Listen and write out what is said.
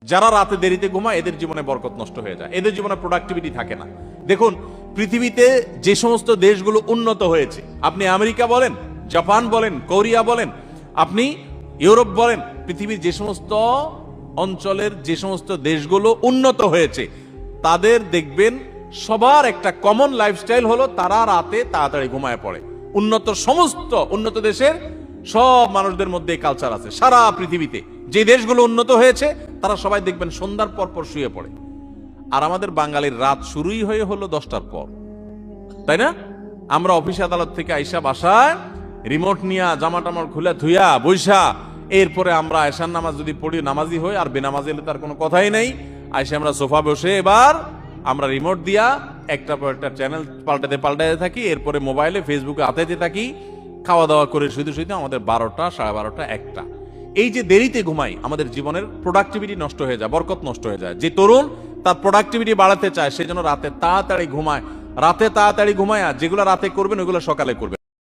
যারা রাতে দেরিতে ঘুমায় এদের জীবনে বরকত নষ্ট হয়ে যায়, এদের জীবনে প্রোডাক্টিভিটি থাকে না। দেখুন, পৃথিবীতে যে সমস্ত দেশগুলো উন্নত হয়েছে, আপনি আমেরিকা বলেন, জাপান বলেন, কোরিয়া বলেন, আপনি ইউরোপ বলেন, পৃথিবীর যে সমস্ত অঞ্চলের যে সমস্ত দেশগুলো উন্নত হয়েছে, তাদের দেখবেন সবার একটা কমন লাইফস্টাইল হলো তারা রাতে তাড়াতাড়ি ঘুমায় পড়ে। সমস্ত উন্নত দেশের সব মানুষদের মধ্যে এই কালচার আছে। সারা পৃথিবীতে যে দেশগুলো উন্নত হয়েছে তারা সবাই দেখবেন সন্ধ্যার পর পর শুয়ে পড়ে। আর আমাদের বাঙালির রাত শুরুই হয়ে হলো 10টার পর, তাই না? আমরা অফিস আদালত থেকে আইসা বাসায় রিমোট নিয়া জামা টামার খুলে ধুইয়া বৈশা, এরপরে আমরা এশার নামাজ যদি পড়ি নামাজি হই, আর বেনামাজি হলে তার কোনো কথাই নেই। আইসা আমরা সোফা বসে এবার আমরা রিমোট দিয়া একটা পর একটা চ্যানেল পাল্টাতে থাকি, এরপরে মোবাইলে ফেসবুকে হাতাইতে থাকি, খাওয়া দাওয়া করে শুধু আমাদের 12টা, 12:30, 1টা। এই যে দেরিতে ঘুমাই, আমাদের জীবনের প্রোডাক্টিভিটি নষ্ট হয়ে যায়, বরকত নষ্ট হয়ে যায়। যে তরুণ তার প্রোডাক্টিভিটি বাড়াতে চায়, সেজন্য রাতে তাড়াতাড়ি ঘুমায়। রাতে তাড়াতাড়ি ঘুমায়, যেগুলো রাতে করবেন ওইগুলো সকালে করবেন।